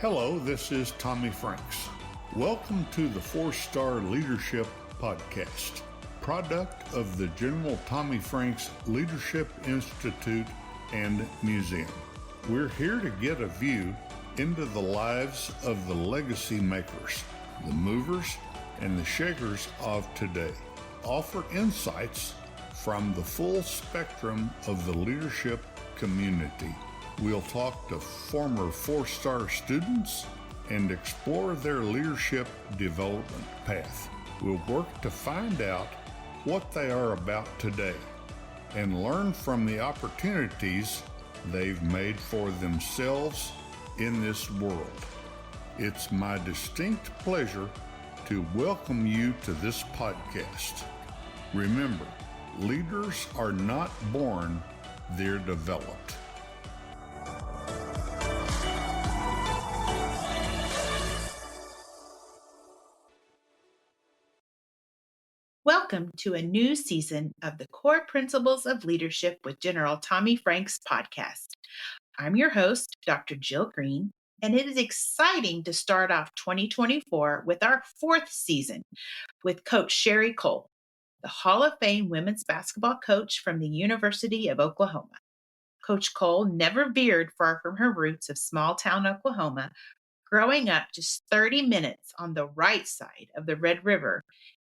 Hello, this is Tommy Franks. Welcome to the 4-Star Leadership Podcast, product of the General Tommy Franks Leadership Institute and Museum. We're here to get a view into the lives of the legacy makers, the movers and the shakers of today. Offer insights from the full spectrum of the leadership community. We'll talk to former 4-star students and explore their leadership development path. We'll work to find out what they are about today and learn from the opportunities they've made for themselves in this world. It's my distinct pleasure to welcome you to this podcast. Remember, leaders are not born, they're developed. Welcome to a new season of the Core Principles of Leadership with General Tommy Franks podcast. I'm your host, Dr. Jill Green, and it is exciting to start off 2024 with our fourth season with Coach Sherri Coale, the Hall of Fame women's basketball coach from the University of Oklahoma. Coach Coale never veered far from her roots of small-town Oklahoma, growing up just 30 minutes on the right side of the Red River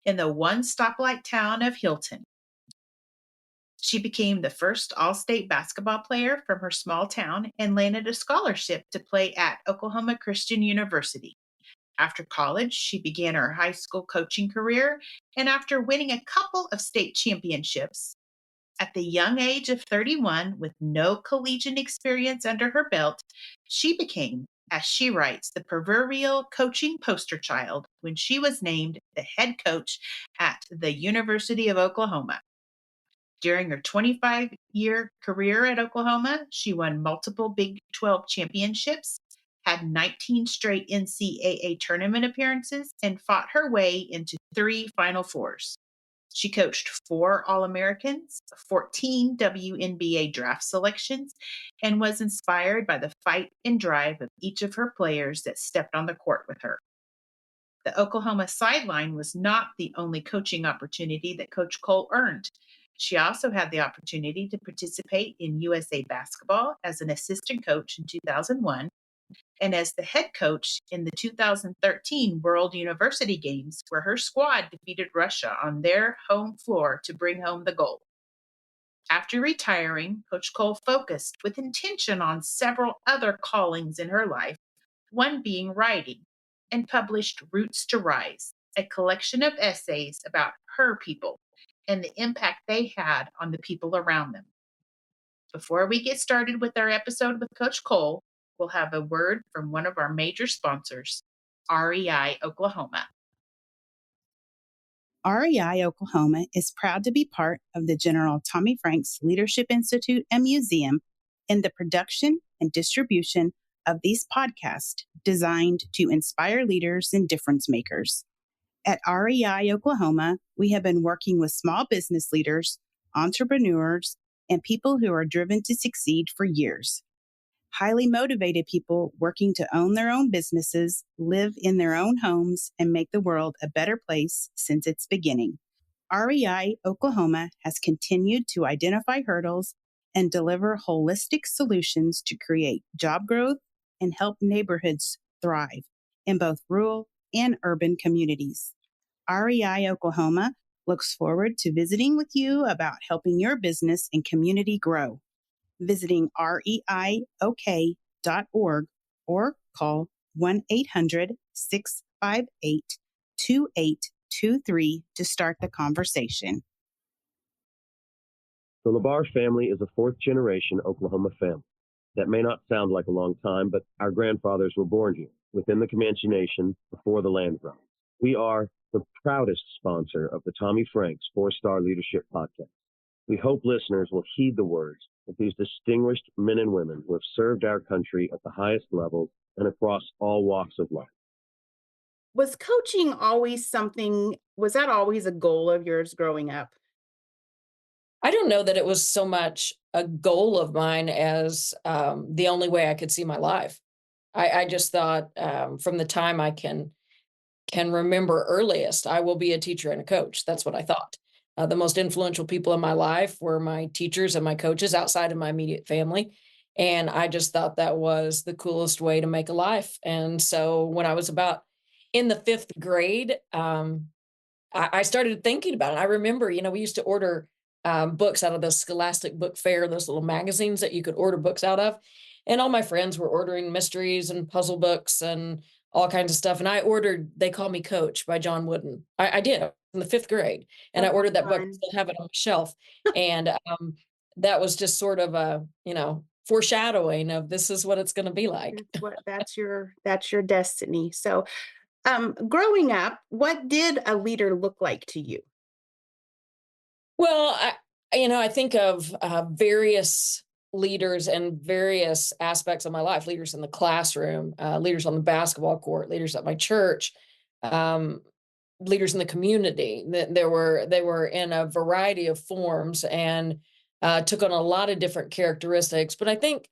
in the one-stoplight town of Hilton. She became the first all-state basketball player from her small town and landed a scholarship to play at Oklahoma Christian University. After college, she began her high school coaching career, and after winning a couple of state championships, at the young age of 31, with no collegiate experience under her belt, she became, as she writes, the proverbial coaching poster child when she was named the head coach at the University of Oklahoma. During her 25-year career at Oklahoma, she won multiple Big 12 championships, had 19 straight NCAA tournament appearances, and fought her way into 3 Final Fours. She coached 4 All-Americans, 14 WNBA draft selections, and was inspired by the fight and drive of each of her players that stepped on the court with her. The Oklahoma sideline was not the only coaching opportunity that Coach Coale earned. She also had the opportunity to participate in USA Basketball as an assistant coach in 2001, and as the head coach in the 2013 World University Games, where her squad defeated Russia on their home floor to bring home the gold. After retiring, Coach Coale focused with intention on several other callings in her life, one being writing, and published Roots to Rise, a collection of essays about her people and the impact they had on the people around them. Before we get started with our episode with Coach Coale, we'll have a word from one of our major sponsors, REI Oklahoma. REI Oklahoma is proud to be part of the General Tommy Franks Leadership Institute and Museum in the production and distribution of these podcasts designed to inspire leaders and difference makers. At REI Oklahoma, we have been working with small business leaders, entrepreneurs, and people who are driven to succeed for years. Highly motivated people working to own their own businesses, live in their own homes, and make the world a better place since its beginning. REI Oklahoma has continued to identify hurdles and deliver holistic solutions to create job growth and help neighborhoods thrive in both rural and urban communities. REI Oklahoma looks forward to visiting with you about helping your business and community grow. Visiting reiok.org or call 1-800-658-2823 to start the conversation. The LaBarge family is a fourth-generation Oklahoma family. That may not sound like a long time, but our grandfathers were born here, within the Comanche Nation, before the land grants. We are the proudest sponsor of the Tommy Franks 4-Star Leadership Podcast. We hope listeners will heed the words of these distinguished men and women who have served our country at the highest levels and across all walks of life. Was coaching always was that always a goal of yours growing up? I don't know that it was so much a goal of mine as the only way I could see my life. I just thought, from the time I can remember earliest, I will be a teacher and a coach. That's what I thought. The most influential people in my life were my teachers and my coaches outside of my immediate family. And I just thought that was the coolest way to make a life. And so when I was about in the fifth grade, I started thinking about it. I remember, we used to order books out of the Scholastic Book Fair, those little magazines that you could order books out of. And all my friends were ordering mysteries and puzzle books and all kinds of stuff. And I ordered They Call Me Coach by John Wooden. I did in the fifth grade. And Oh, I ordered that book, I fun. still have it on my shelf. And that was just sort of a, foreshadowing of this is what it's going to be like. That's your destiny. So, growing up, what did a leader look like to you? Well, I think of various leaders and various aspects of my life, leaders in the classroom, leaders on the basketball court, leaders at my church, um, leaders in the community. They were in a variety of forms and took on a lot of different characteristics. But I think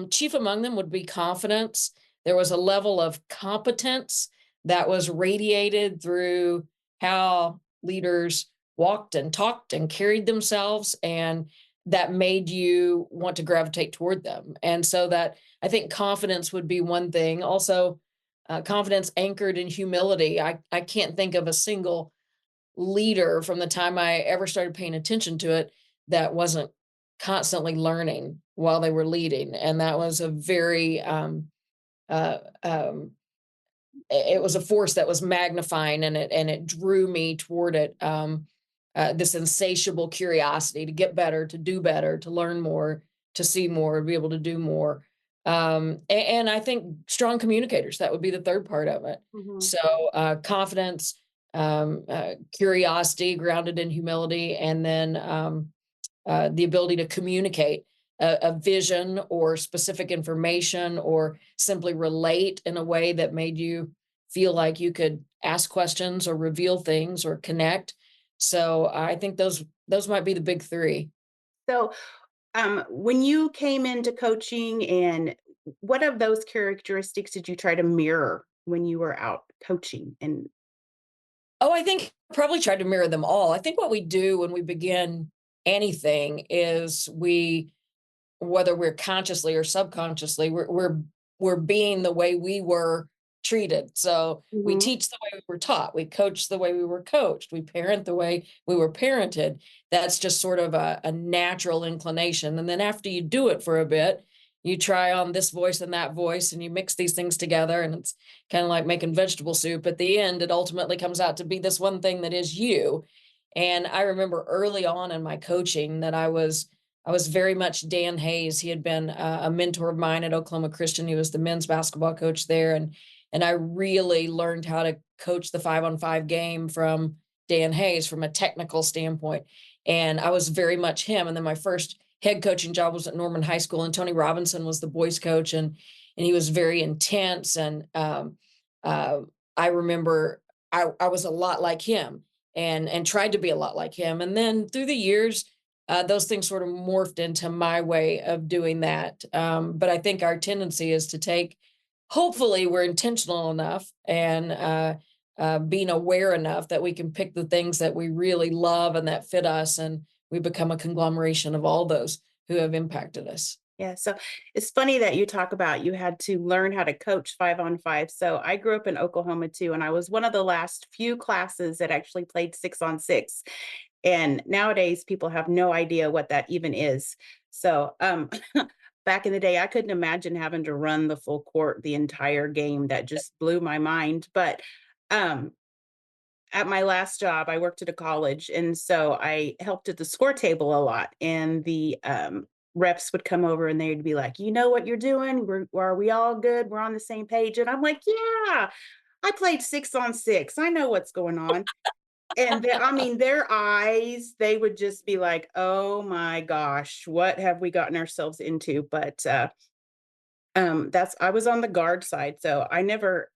chief among them would be confidence. There was a level of competence that was radiated through how leaders walked and talked and carried themselves, and that made you want to gravitate toward them. And so that I think confidence would be one thing. Also, confidence anchored in humility. I can't think of a single leader from the time I ever started paying attention to it that wasn't constantly learning while they were leading. And that was a very, uh, um, it was a force that was magnifying, and it drew me toward it. This insatiable curiosity to get better, to do better, to learn more, to see more, to be able to do more. And I think strong communicators, that would be the third part of it. Mhm. So confidence, curiosity grounded in humility, and then the ability to communicate a vision or specific information, or simply relate in a way that made you feel like you could ask questions or reveal things or connect. So I think those might be the big three. So, when you came into coaching, and what of those characteristics did you try to mirror when you were out coaching? And Oh, I think I probably tried to mirror them all. I think what we do when we begin anything is whether we're consciously or subconsciously, we're being the way we were treated. So we Mhm. teach the way we were taught, we coach the way we were coached, we parent the way we were parented. That's just sort of a natural inclination. And then after you do it for a bit, you try on this voice and that voice, and you mix these things together, and it's kind of like making vegetable soup. At the end, it ultimately comes out to be this one thing that is you. And I remember early on in my coaching that I was very much Dan Hayes. He had been a mentor of mine at Oklahoma Christian. He was the men's basketball coach there, and I really learned how to coach the 5-on-5 game from Dan Hayes from a technical standpoint. And I was very much him. And then my first head coaching job was at Norman High School, and Tony Robinson was the boys coach, and he was very intense. And uh, I remember I was a lot like him, and tried to be a lot like him. And then through the years, those things sort of morphed into my way of doing that. But I think our tendency is to take, hopefully, we're intentional enough and being aware enough that we can pick the things that we really love and that fit us. And we become a conglomeration of all those who have impacted us. Yeah, so it's funny that you talk about you had to learn how to coach 5-on-5. So I grew up in Oklahoma too, and I was one of the last few classes that actually played 6-on-6. And nowadays, people have no idea what that even is. So, back in the day, I couldn't imagine having to run the full court the entire game. That just blew my mind. But um, at my last job, I worked at a college, and so I helped at the score table a lot. And the reps would come over and they'd be like, "You know what you're doing? Are we all good? We're on the same page." And I'm like, "Yeah, I played 6-on-6. I know what's going on." And I mean, their eyes, they would just be like, "Oh my gosh, what have we gotten ourselves into?" But that's I was on the guard side, so I never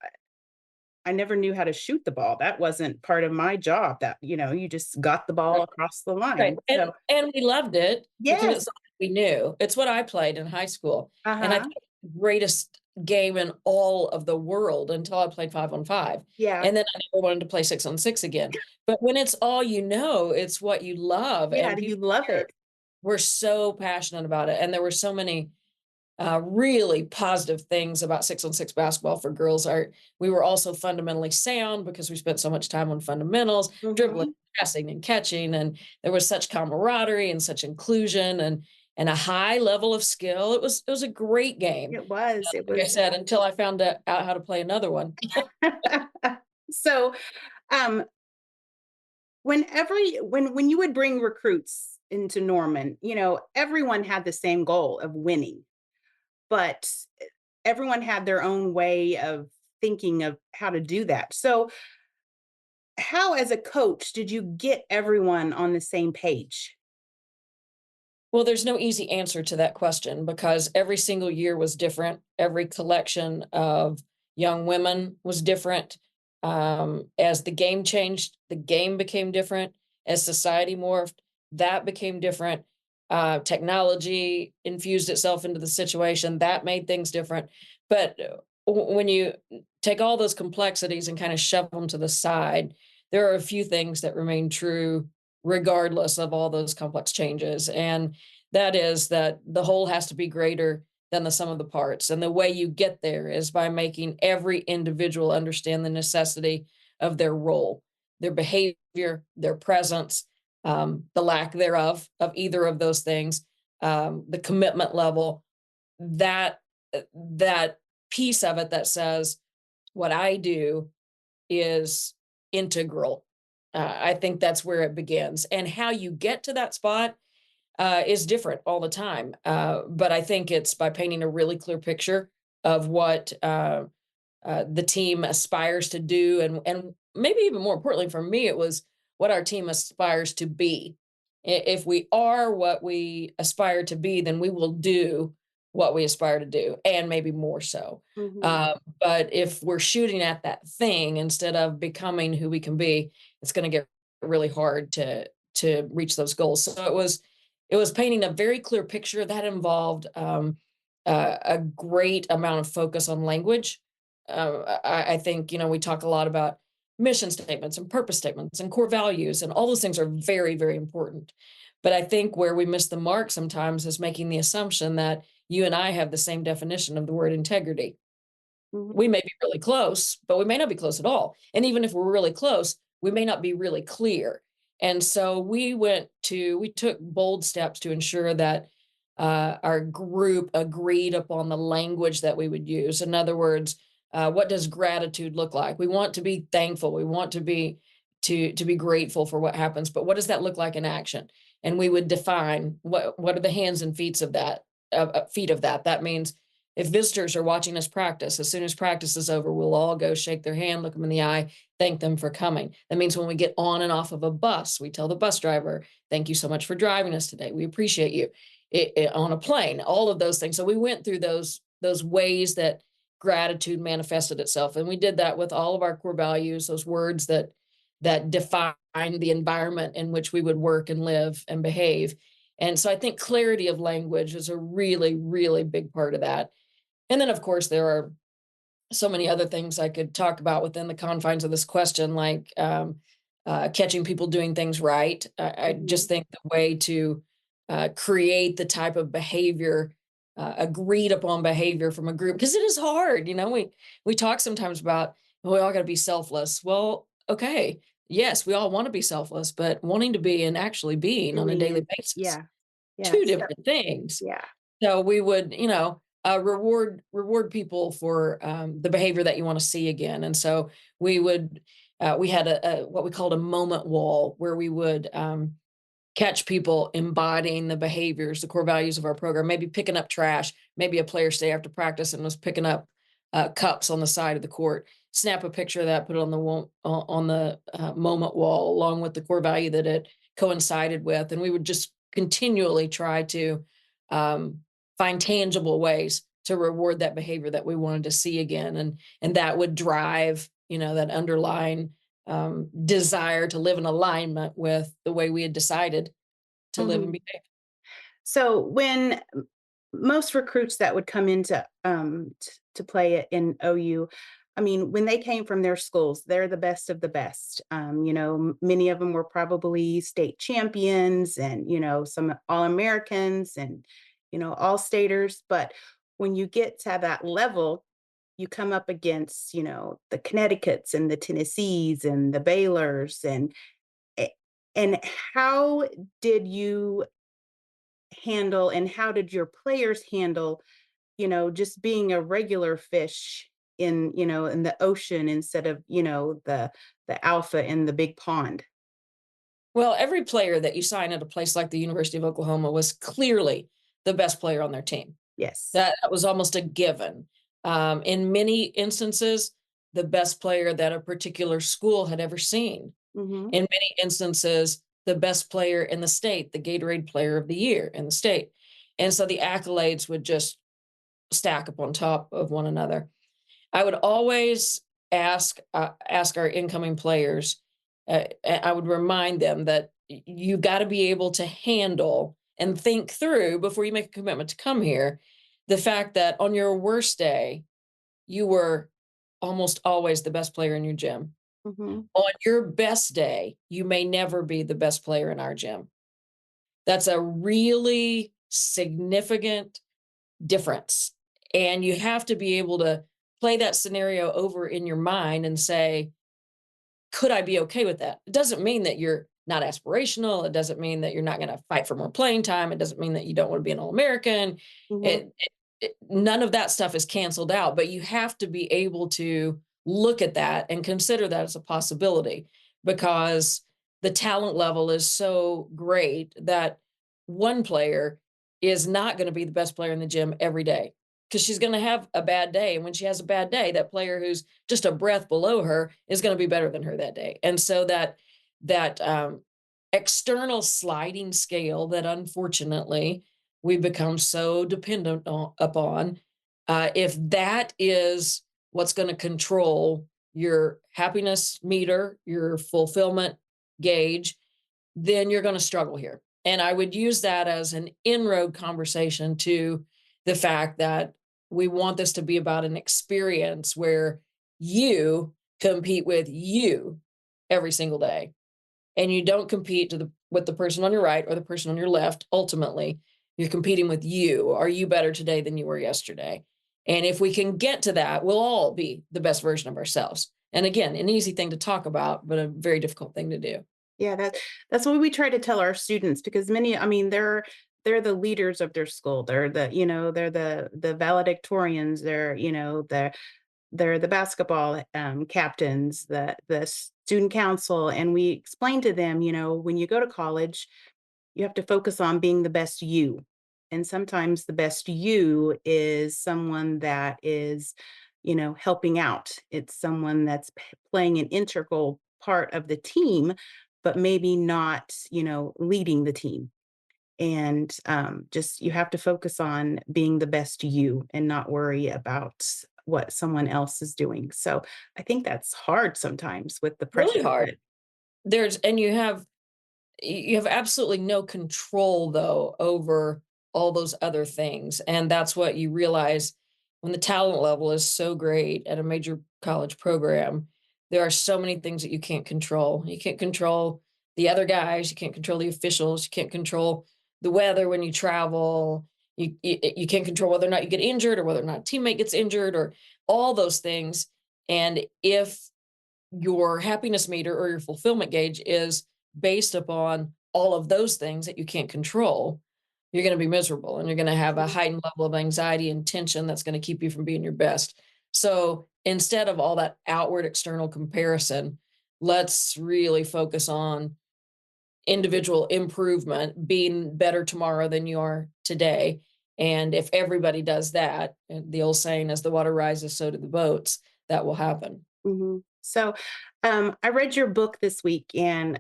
knew how to shoot the ball. That wasn't part of my job. That you just got the ball across the Right, line. and So and we loved it because yes, it's something we knew. It's what I played in high school, and I uh-huh. think the greatest game in all of the world until I played 5-on-5. Yeah. And then I never wanted to play 6-on-6 again. But when it's all you know, it's what you love. Yeah. And Do you people love here it? were so passionate about it. And there were so many really positive things about 6-on-6 basketball for girls. We were also fundamentally sound because we spent so much time on fundamentals, dribbling, Mhm. passing, and catching. And there was such camaraderie and such inclusion and a high level of skill. It was a great game. It was. It Like I was. said, until I found out how to play another one. So, um, when you would bring recruits into Norman, everyone had the same goal of winning, but everyone had their own way of thinking of how to do that. So, how, as a coach, did you get everyone on the same page? Well, there's no easy answer to that question because every single year was different. Every collection of young women was different. As the game changed, the game became different. As society morphed, that became different. Technology infused itself into the situation, that made things different. But when you take all those complexities and kind of shove them to the side, there are a few things that remain true regardless of all those complex changes. And that is that the whole has to be greater than the sum of the parts. And the way you get there is by making every individual understand the necessity of their role, their behavior, their presence, the lack thereof of either of those things, the commitment level, that that piece of it that says what I do is integral. I think that's where it begins. And how you get to that spot is different all the time. But I think it's by painting a really clear picture of what the team aspires to do, and maybe even more importantly for me, it was what our team aspires to be. If we are what we aspire to be, then we will do what we aspire to do, and maybe more so. Mhm. But if we're shooting at that thing instead of becoming who we can be, it's going to get really hard to reach those goals. So it was painting a very clear picture that involved a great amount of focus on language. I think, we talk a lot about mission statements and purpose statements and core values, and all those things are very, very important. But I think where we miss the mark sometimes is making the assumption that you and I have the same definition of the word integrity. Mhm. We may be really close, but we may not be close at all. And even if we're really close, we may not be really clear. And so we took bold steps to ensure that our group agreed upon the language that we would use. In other words, what does gratitude look like? We want to be thankful. We want to be grateful for what happens, but what does that look like in action? And we would define what are the hands and feet of that. Feet of that. That means if visitors are watching us practice, as soon as practice is over, we'll all go shake their hand, look them in the eye, thank them for coming. That means when we get on and off of a bus, we tell the bus driver, thank you so much for driving us today. We appreciate you. On a plane, all of those things. So we went through those ways that gratitude manifested itself. And we did that with all of our core values, those words that define the environment in which we would work and live and behave. And so I think clarity of language is a really, really big part of that. And then, of course, there are so many other things I could talk about within the confines of this question, like catching people doing things right. I just Mhm. think the way to create the type of behavior, agreed upon behavior from a group, because it is hard. We talk sometimes about, "Well, we all got to be selfless." Well, okay, yes, we all want to be selfless, but wanting to be and actually being on a Doing daily it. basis, Yeah. Yeah. two different things. Yeah. So we would, reward people for the behavior that you want to see again. And so we had a what we called a moment wall where we would catch people embodying the behaviors, the core values of our program, maybe picking up trash, maybe a player stay after practice and was picking up cups on the side of the court. Snap a picture of that, put it on the moment wall along with the core value that it coincided with, and we would just continually try to um, find tangible ways to reward that behavior that we wanted to see again, and that would drive that underlying desire to live in alignment with the way we had decided to live and Mhm. behave. So when most recruits that would come into to play it in OU. I mean, when they came from their schools, they're the best of the best. Many of them were probably state champions and, some All-Americans and, All-Staters. But when you get to that level, you come up against, the Connecticuts and the Tennessees and the Baylors a- and how did you handle and how did your players handle, just being a regular fish in the ocean instead of, the alpha in the big pond? Well, every player that you sign at a place like the University of Oklahoma was clearly the best player on their team. Yes. That was almost a given. In many instances, the best player that a particular school had ever seen. Mhm. In many instances, the best player in the state, the Gatorade Player of the Year in the state. And so the accolades would just stack up on top of one another. I would always ask our incoming players. I would remind them that you got to be able to handle and think through before you make a commitment to come here. The fact that on your worst day, you were almost always the best player in your gym. Mhm. On your best day, you may never be the best player in our gym. That's a really significant difference. And you have to be able to play that scenario over in your mind and say, could I be okay with that? It doesn't mean that you're not aspirational. It doesn't mean that you're not going to fight for more playing time. It doesn't mean that you don't want to be an All American. Mhm. None of that stuff is canceled out, but you have to be able to look at that and consider that as a possibility because the talent level is so great that one player is not going to be the best player in the gym every day because she's going to have a bad day. And when she has a bad day, that player who's just a breath below her is going to be better than her that day. And so that external sliding scale that unfortunately we've become so dependent upon, if that is what's going to control your happiness meter, your fulfillment gauge, then you're going to struggle here. And I would use that as an inroad conversation to the fact that we want this to be about an experience where you compete with you every single day. And you don't compete with the person on your right or the person on your left. Ultimately, you're competing with you. Are you better today than you were yesterday? And if we can get to that, we'll all be the best version of ourselves. And again, an easy thing to talk about, but a very difficult thing to do. Yeah, that's what we try to tell our students because many, I mean, they're the leaders of their school. They're the valedictorians. They're the basketball captains, the student council, and we explain to them, when you go to college, you have to focus on being the best you. And sometimes the best you is someone that is, helping out. It's someone that's playing an integral part of the team, but maybe not, leading the team. And just you have to focus on being the best you and not worry about what someone else is doing. So I think that's hard sometimes with the Really pressure hard. that. There's and you have absolutely no control though over all those other things. And that's what you realize when the talent level is so great at a major college program. There are so many things that you can't control. You can't control the other guys, you can't control the officials, you can't control the weather when you travel. You can't control whether or not you get injured or whether or not a teammate gets injured or all those things. And if your happiness meter or your fulfillment gauge is based upon all of those things that you can't control, you're going to be miserable and you're going to have a heightened level of anxiety and tension that's going to keep you from being your best. So instead of all that outward external comparison, let's really focus on individual improvement, being better tomorrow than you are today. And if everybody does that, and the old saying, as the water rises, so do the boats, that will happen. So, I read your book this week, and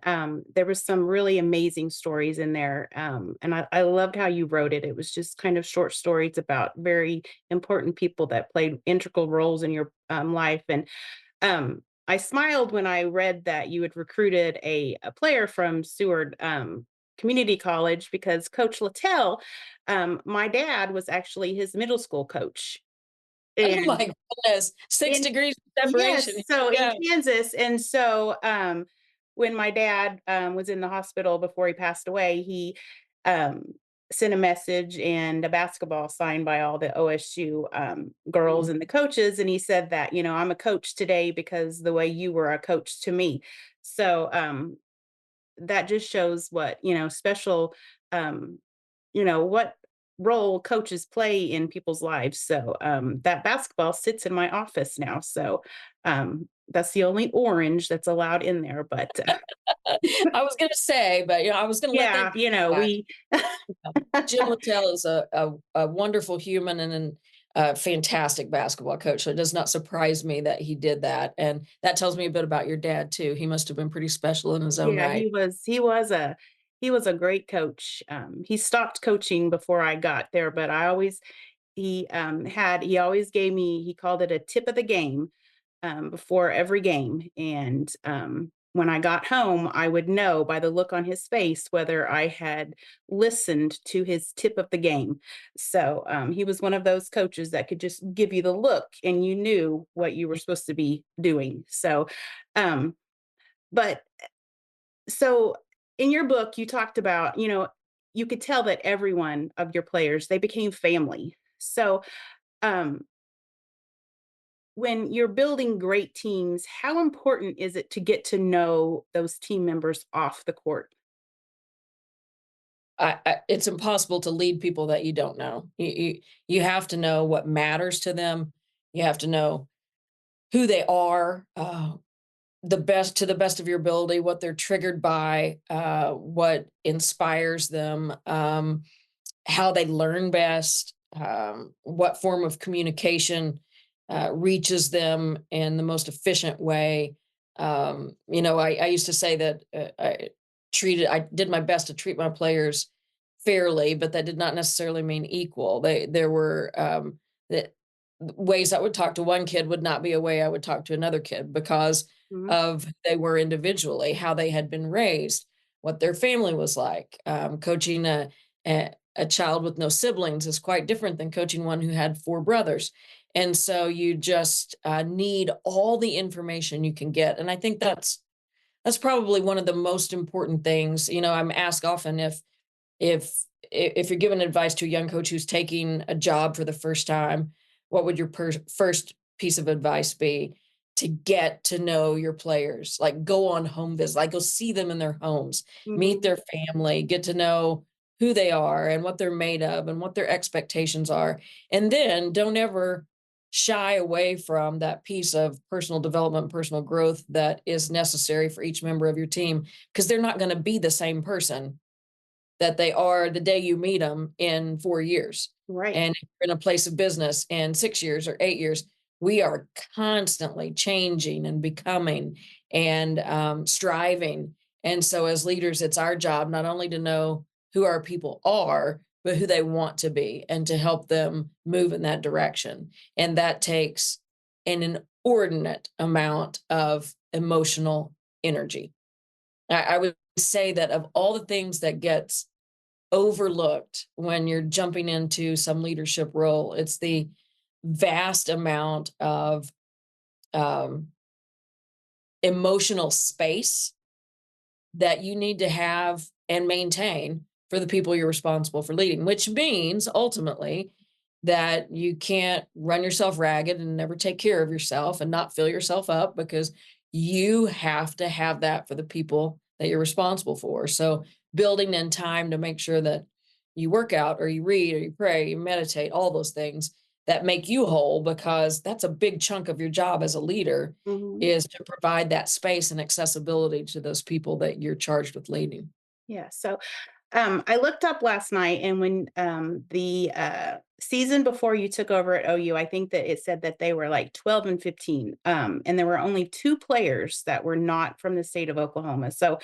there was some really amazing stories in there. And I loved how you wrote it. It was just kind of short stories about very important people that played integral roles in your life. And I smiled when I read that you had recruited a player from Seward Community College because Coach Littell, my dad was actually his middle school coach. Oh and my goodness. 6 in degrees of yes, separation. so in Yeah. Kansas, and so, when my dad, was in the hospital before he passed away, he, um, sent a message and a basketball signed by all the OSU, girls Mm. and the coaches, and he said that, "I'm a coach today because the way you were a coach to me." So, that just shows what, special, um, what role coaches play in people's lives. So that basketball sits in my office now. So that's the only orange that's allowed in there. But I was gonna say, but, I was gonna let that yeah, back. we, Jim Littell is a wonderful human and a fantastic basketball coach, so it does not surprise me that he did that, and that tells me a bit about your dad too. He must have been pretty special in his own yeah, right. he was a great coach. He stopped coaching before I got there, but he always gave me, he called it a tip of the game, before every game. And when I got home, I would know by the look on his face whether I had listened to his tip of the game. So he was one of those coaches that could just give you the look and you knew what you were supposed to be doing. So, but so in your book, you talked about, you could tell that every one of your players, they became family. So, um, when you're building great teams, how important is it to get to know those team members off the court? It's impossible to lead people that you don't know. You have to know what matters to them. You have to know who they are, the best of your ability, what they're triggered by, what inspires them, how they learn best, what form of communication reaches them in the most efficient way. I used to say that I did my best to treat my players fairly, but that did not necessarily mean equal. There were the ways I would talk to one kid would not be a way I would talk to another kid because Mhm, of who they were individually, how they had been raised, what their family was like. Coaching a child with no siblings is quite different than coaching one who had 4 brothers. And so you just need all the information you can get. And I think that's probably one of the most important things. I'm asked often if if you're giving advice to a young coach who's taking a job for the first time, what would your first piece of advice be? To get to know your players, like go on home visits, like go see them in their homes, meet mhm, their family, get to know who they are and what they're made of and what their expectations are. And then don't ever shy away from that piece of personal development, personal growth that is necessary for each member of your team, because they're not going to be the same person that they are the day you meet them in 4 years. right. And if you're in a place of business in 6 years or 8 years, we are constantly changing and becoming and striving. And so as leaders, it's our job not only to know who our people are, but who they want to be and to help them move in that direction. And that takes an inordinate amount of emotional energy. I would say that of all the things that gets overlooked when you're jumping into some leadership role, it's the vast amount of um, emotional space that you need to have and maintain for the people you're responsible for leading, which means ultimately that you can't run yourself ragged and never take care of yourself and not fill yourself up, because you have to have that for the people that you're responsible for. So building in time to make sure that you work out or you read or you pray, you meditate, all those things that make you whole, because that's a big chunk of your job as a leader, Mhm. is to provide that space and accessibility to those people that you're charged with leading. Yeah. So I looked up last night, and when the season before you took over at OU, I think that it said that they were like 12 and 15. And there were only 2 players that were not from the state of Oklahoma. So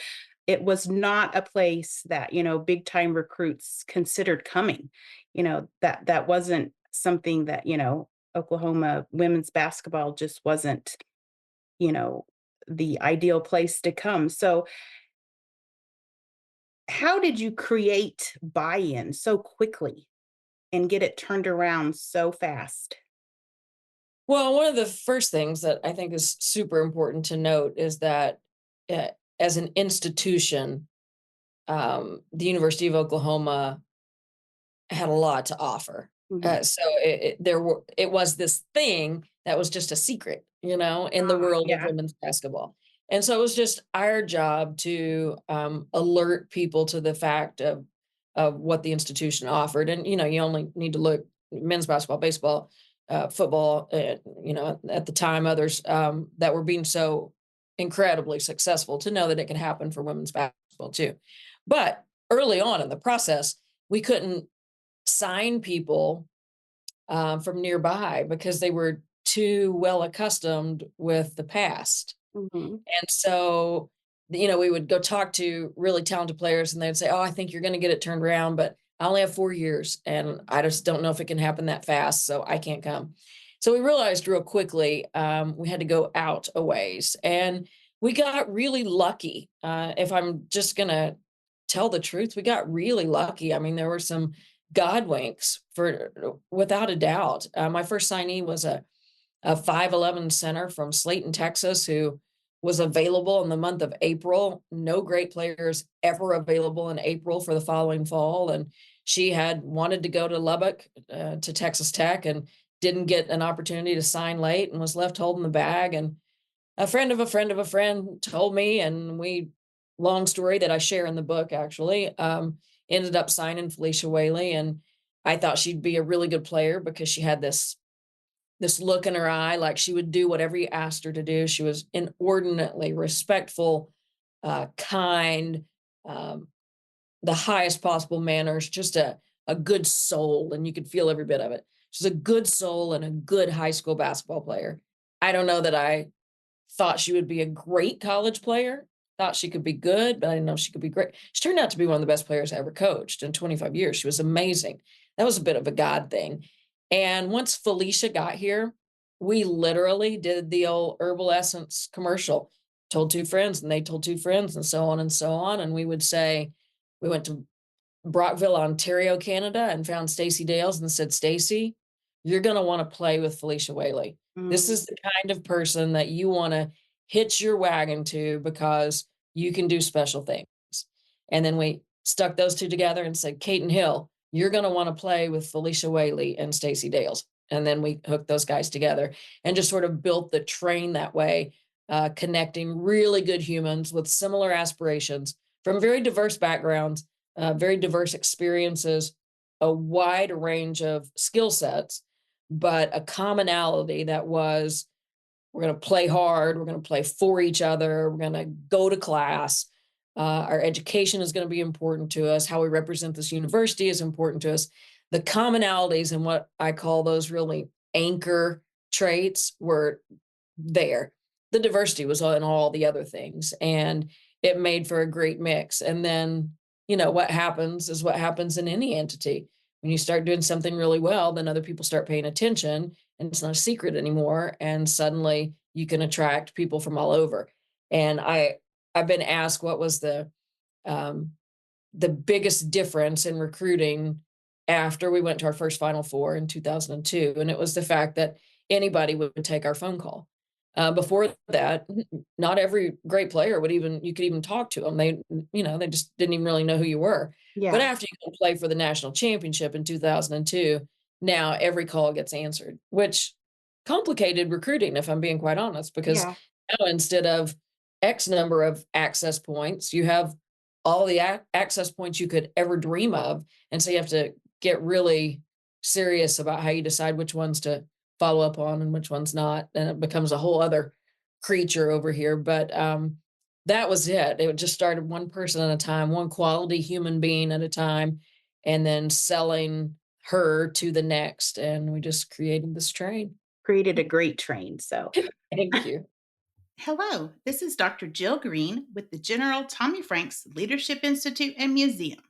it was not a place that, big time recruits considered coming. That wasn't something that, Oklahoma women's basketball just wasn't, you know, the ideal place to come. So how did you create buy-in so quickly and get it turned around so fast? Well, one of the first things that I think is super important to note is that uh, as an institution, the University of Oklahoma had a lot to offer. Mhm. So it was this thing that was just a secret, in the Ah, world of yeah. women's basketball. And so it was just our job to alert people to the fact of what the institution offered. And you only need to look men's basketball, baseball, football. At the time, others that were being so incredibly successful to know that it can happen for women's basketball too. But early on in the process, we couldn't sign people from nearby because they were too well accustomed with the past. Mhm. And so, we would go talk to really talented players and they'd say, "Oh, I think you're going to get it turned around, but I only have 4 years and I just don't know if it can happen that fast. So I can't come." So we realized real quickly we had to go out a ways and we got really lucky. If I'm just going to tell the truth, we got really lucky. I mean, there were some God winks for without a doubt. My first signee was a 5'11" center from Slayton, Texas, who was available in the month of April. No great players ever available in April for the following fall. And she had wanted to go to Lubbock to Texas Tech and didn't get an opportunity to sign late and was left holding the bag. And a friend of a friend of a friend told me, and long story that I share in the book actually, ended up signing Felicia Whaley. And I thought she'd be a really good player because she had this look in her eye, like she would do whatever you asked her to do. She was inordinately respectful, kind, um, the highest possible manners, just a good soul. And you could feel every bit of it. She's a good soul and a good high school basketball player. I don't know that I thought she would be a great college player, thought she could be good, but I didn't know she could be great. She turned out to be one of the best players I ever coached in 25 years. She was amazing. That was a bit of a God thing. And once Felicia got here, we literally did the old herbal essence commercial. Told two friends and they told two friends and so on and so on. And we would say, we went to Brockville, Ontario, Canada, and found Stacey Dales and said, "Stacey, you're going to want to play with Felicia Whaley. This Mm. is the kind of person that you want to hitch your wagon to because you can do special things." And then we stuck those two together and said, "Kate and Hill, you're going to want to play with Felicia Whaley and Stacey Dales." And then we hooked those guys together and just sort of built the train that way, connecting really good humans with similar aspirations from very diverse backgrounds, very diverse experiences, a wide range of skill sets, but a commonality that was we're going to play hard, we're going to play for each other, we're going to go to class. Our education is going to be important to us. How we represent this university is important to us. The commonalities and what I call those really anchor traits were there. The diversity was in all the other things, and it made for a great mix. And then, what happens is what happens in any entity. When you start doing something really well, then other people start paying attention, and it's not a secret anymore. And suddenly you can attract people from all over. And I've been asked what was um, the biggest difference in recruiting after we went to our first Final Four in 2002, and it was the fact that anybody would take our phone call. Before that, not every great player would even you could even talk to them. They just didn't even really know who you were. But Yeah. after you go play for the national championship in 2002, now every call gets answered, which complicated recruiting, if I'm being quite honest, because Yeah. now instead of X number of access points, you have all the access points you could ever dream of. And so you have to get really serious about how you decide which ones to follow up on and which ones not. And it becomes a whole other creature over here. But that was it. It just started one person at a time, one quality human being at a time, and then selling her to the next. And we just created this train. Created a great train. So, Thank you. Hello, this is Dr. Jill Green with the General Tommy Franks Leadership Institute and Museum.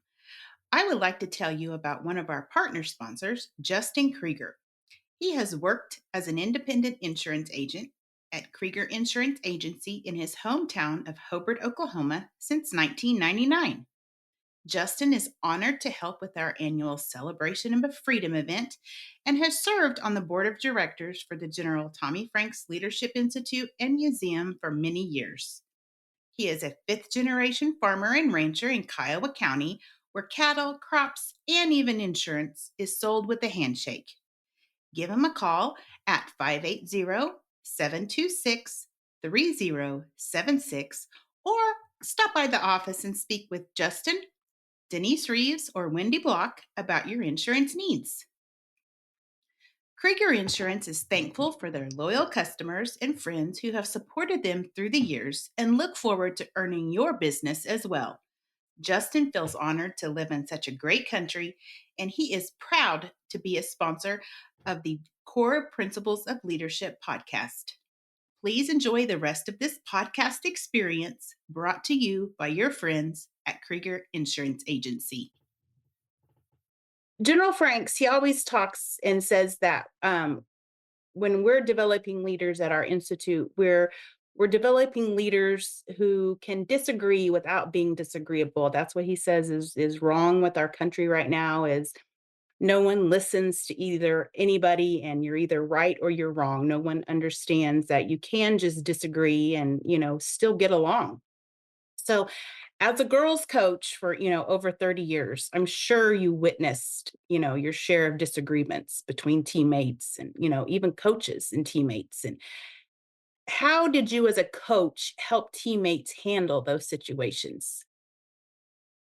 I would like to tell you about one of our partner sponsors, Justin Krieger. He has worked as an independent insurance agent at Krieger Insurance Agency in his hometown of Hobart, Oklahoma since 1999. Justin is honored to help with our annual Celebration of Freedom event and has served on the board of directors for the General Tommy Franks Leadership Institute and Museum for many years. He is a fifth generation farmer and rancher in Kiowa County, where cattle, crops, and even insurance is sold with a handshake. Give him a call at 580-726-3076 or stop by the office and speak with Justin, Denise Reeves, or Wendy Block about your insurance needs. Krieger Insurance is thankful for their loyal customers and friends who have supported them through the years and look forward to earning your business as well. Justin feels honored to live in such a great country, and he is proud to be a sponsor of the Core Principles of Leadership podcast. Please enjoy the rest of this podcast experience brought to you by your friends at Krieger Insurance Agency. General Franks, he always talks and says that when we're developing leaders at our institute, we're developing leaders who can disagree without being disagreeable. That's what he says is wrong with our country right now. Is no one listens to either anybody, and you're either right or you're wrong. No one understands that you can just disagree and still get along. So as a girls coach for over 30 years, I'm sure you witnessed your share of disagreements between teammates and even coaches and teammates. And how did you as a coach help teammates handle those situations?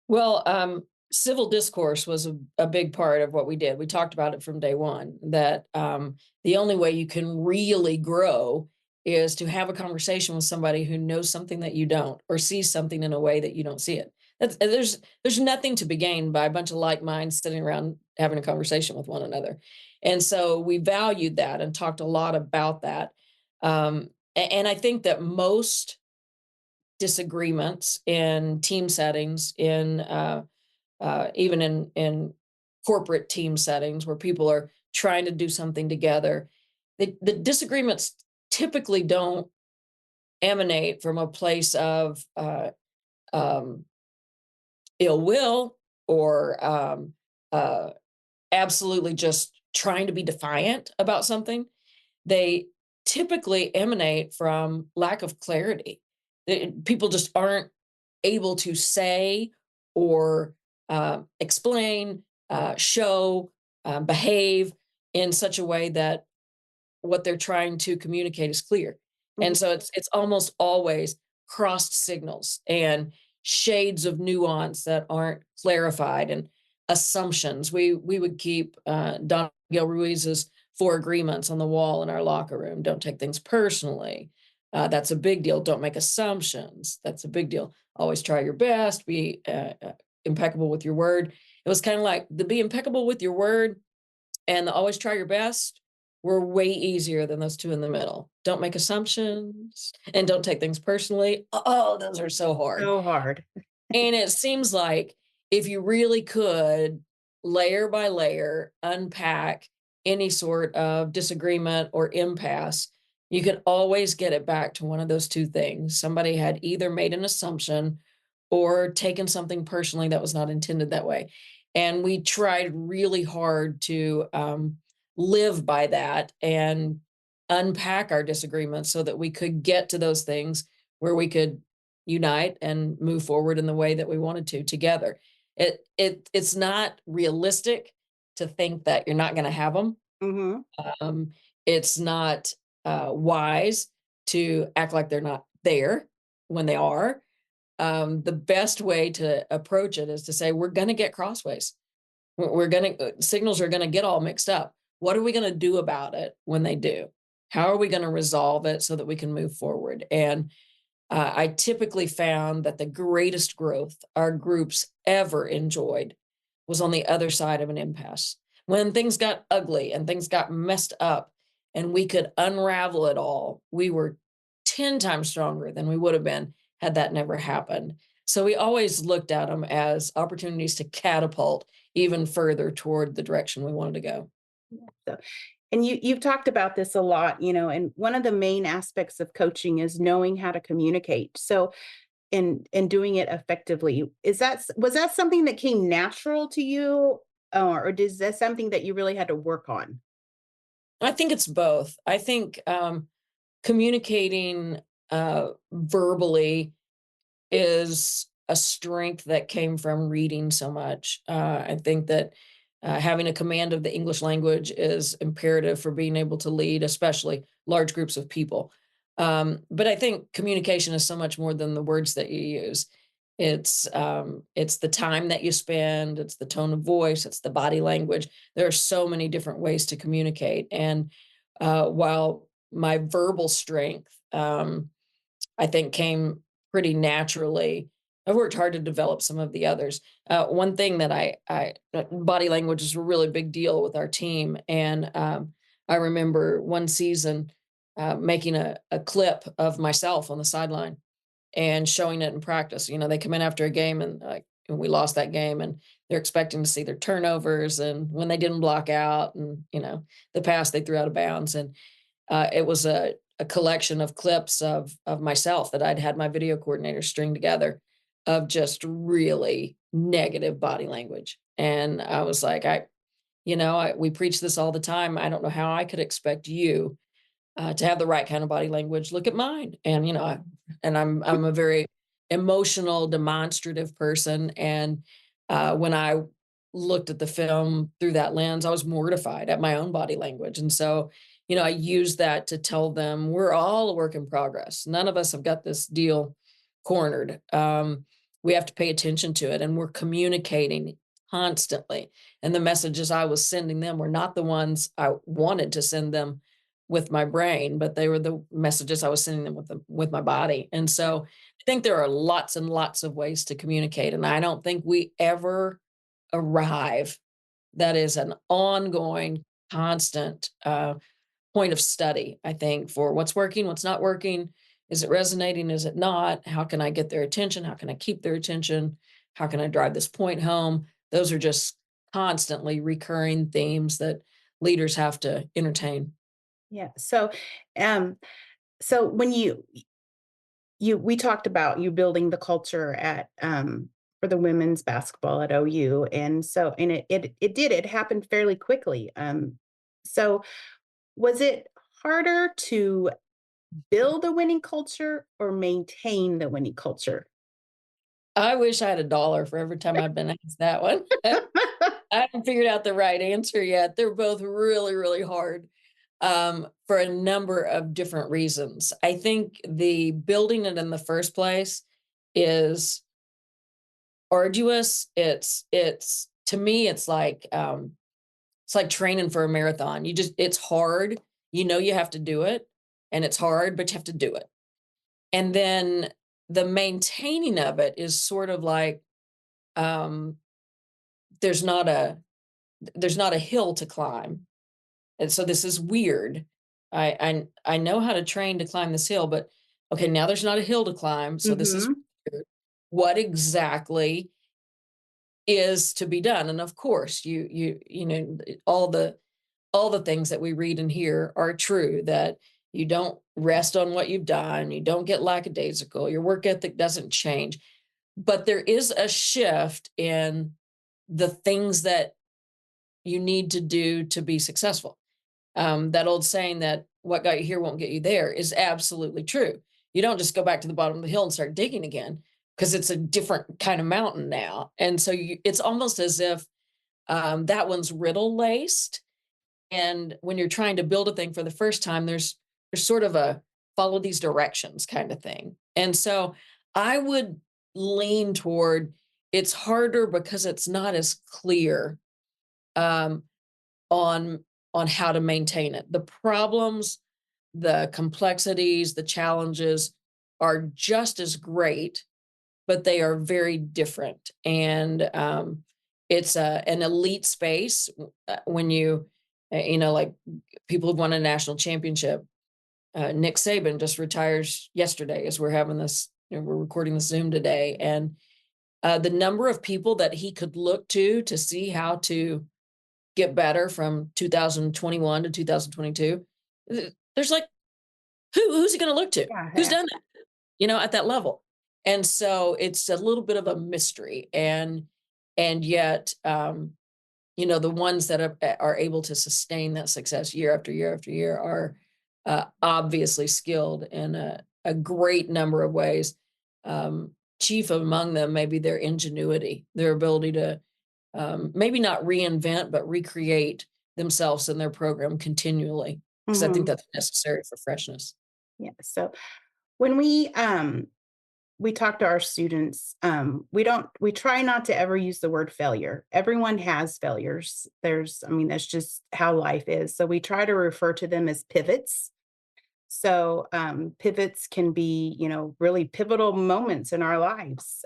Well, civil discourse was a big part of what we did. We talked about it from day one, that the only way you can really grow is to have a conversation with somebody who knows something that you don't, or sees something in a way that you don't see it. There's nothing to be gained by a bunch of like minds sitting around having a conversation with one another. And so we valued that and talked a lot about that. And I think that most disagreements in team settings, in even in corporate team settings where people are trying to do something together, the disagreements typically don't emanate from a place of um, ill will or absolutely just trying to be defiant about something. They typically emanate from lack of clarity. People just aren't able to say or explain, show, behave in such a way that what they're trying to communicate is clear. And so it's almost always crossed signals and shades of nuance that aren't clarified, and assumptions. We would keep Don Miguel Ruiz's 4 agreements on the wall in our locker room. Don't take things personally. That's a big deal. Don't make assumptions. That's a big deal. Always try your best. Be impeccable with your word. It was kind of like the be impeccable with your word and the always try your best were way easier than those 2 in the middle. Don't make assumptions and don't take things personally. Oh, those are so hard. So hard. And it seems like if you really could, layer by layer, unpack any sort of disagreement or impasse, you could always get it back to one of those 2 things. Somebody had either made an assumption or taken something personally that was not intended that way. And we tried really hard to live by that and unpack our disagreements so that we could get to those things where we could unite and move forward in the way that we wanted to together. It's not realistic to think that you're not going to have them. Mm-hmm. It's not wise to act like they're not there when they are. The best way to approach it is to say, we're going to get crossways. We're going to, signals are going to get all mixed up. What are we going to do about it when they do? How are we going to resolve it so that we can move forward? And I typically found that the greatest growth our groups ever enjoyed was on the other side of an impasse. When things got ugly and things got messed up and we could unravel it all, we were 10 times stronger than we would have been had that never happened. So we always looked at them as opportunities to catapult even further toward the direction we wanted to go. So, and you've talked about this a lot, and one of the main aspects of coaching is knowing how to communicate. So and doing it effectively. Was that something that came natural to you, or is that something that you really had to work on? I think it's both. I think communicating verbally is a strength that came from reading so much. I think that having a command of the English language is imperative for being able to lead, especially large groups of people. But I think communication is so much more than the words that you use. It's the time that you spend, it's the tone of voice, it's the body language. There are so many different ways to communicate, and while my verbal strength, I think came pretty naturally. I've worked hard to develop some of the others. One thing that body language is a really big deal with our team. And I remember one season making a clip of myself on the sideline and showing it in practice. You know, they come in after a game and we lost that game, and they're expecting to see their turnovers and when they didn't block out, and, the pass they threw out of bounds. And it was a collection of clips of myself that I'd had my video coordinator string together of just really negative body language. And I was like, we preach this all the time. I don't know how I could expect you to have the right kind of body language. Look at mine. And, I'm a very emotional, demonstrative person. And when I looked at the film through that lens, I was mortified at my own body language. And so, I use that to tell them we're all a work in progress. None of us have got this deal cornered. We have to pay attention to it, and we're communicating constantly. And the messages I was sending them were not the ones I wanted to send them with my brain, but they were the messages I was sending them with my body. And so I think there are lots and lots of ways to communicate. And I don't think we ever arrive. That is an ongoing, constant point of study, I think, for what's working, what's not working. Is it resonating? Is it not? How can I get their attention? How can I keep their attention? How can I drive this point home? Those are just constantly recurring themes that leaders have to entertain. Yeah. Um, so when we talked about you building the culture at for the women's basketball at OU, and it happened fairly quickly. So was it harder to build a winning culture or maintain the winning culture? I wish I had a dollar for every time I've been asked that one. I haven't figured out the right answer yet. They're both really, really hard for a number of different reasons. I think the building it in the first place is arduous. It's to me, it's like training for a marathon. It's hard. You have to do it, and it's hard, but you have to do it. And then the maintaining of it is sort of like um, there's not a there's not a hill to climb. And so this is weird. I know how to train to climb this hill, but okay, now there's not a hill to climb. So this is Mhm. weird. What exactly is to be done? And of course, all the things that we read and hear are true, that you don't rest on what you've done, you don't get lackadaisical, your work ethic doesn't change. But there is a shift in the things that you need to do to be successful. That old saying that what got you here won't get you there is absolutely true. You don't just go back to the bottom of the hill and start digging again, because it's a different kind of mountain now. And so it's almost as if that one's riddle laced. And when you're trying to build a thing for the first time, there's sort of a follow these directions kind of thing. And so I would lean toward it's harder because it's not as clear um, on how to maintain it. The problems, the complexities, the challenges are just as great, but they are very different. And it's an elite space when like people who've won a national championship. Nick Saban just retires yesterday as we're having this, we're recording the Zoom today. And the number of people that he could look to see how to get better from 2021 to 2022, there's like, who's he going to look to? Yeah. Who's done that, at that level? And so it's a little bit of a mystery. And yet, the ones that are able to sustain that success year after year after year are obviously skilled in a great number of ways. Chief among them may be their ingenuity, their ability to maybe not reinvent, but recreate themselves in their program continually, because I think Mhm. that's necessary for freshness. Yeah. So when we talk to our students, we try not to ever use the word failure. Everyone has failures. That's just how life is. So we try to refer to them as pivots. So pivots can be, really pivotal moments in our lives.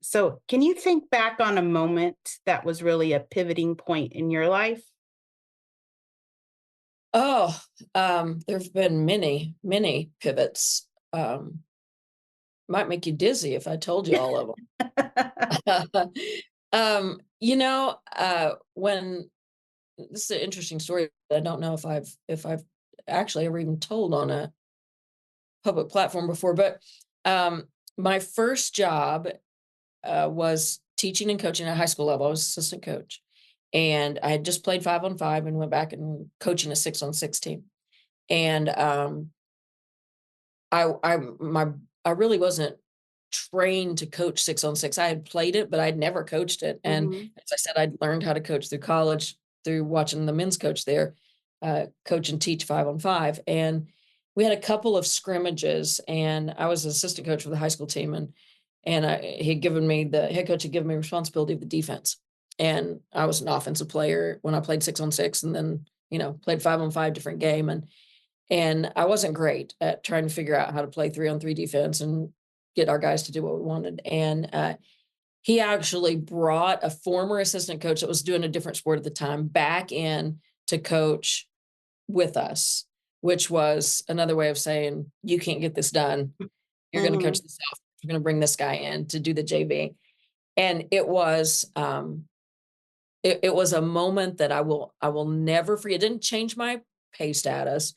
So can you think back on a moment that was really a pivoting point in your life? Oh, there've been many, many pivots. Might make you dizzy if I told you all of them. When this is an interesting story, I don't know if I've actually ever even told on a public platform before, but my first job was teaching and coaching at high school level. I was assistant coach, and I had just played 5-on-5 and went back and coaching a 6-on-6 team. And I I my I really wasn't trained to coach 6-on-6. I had played it, but I'd never coached it. And Mhm. as I said, I'd learned how to coach through college, through watching the men's coach there, coach and teach 5-on-5. And we had a couple of scrimmages, and I was an assistant coach for the high school team, the head coach had given me responsibility of the defense. And I was an offensive player when I played 6-on-6, and then, played 5-on-5 different game. And I wasn't great at trying to figure out how to play 3-on-3 defense and get our guys to do what we wanted. And he actually brought a former assistant coach that was doing a different sport at the time back in to coach with us, which was another way of saying, you can't get this done. You're going to coach Mhm. this off. You're going to bring this guy in to do the JV. And it was a moment that I will never forget. It didn't change my pay status,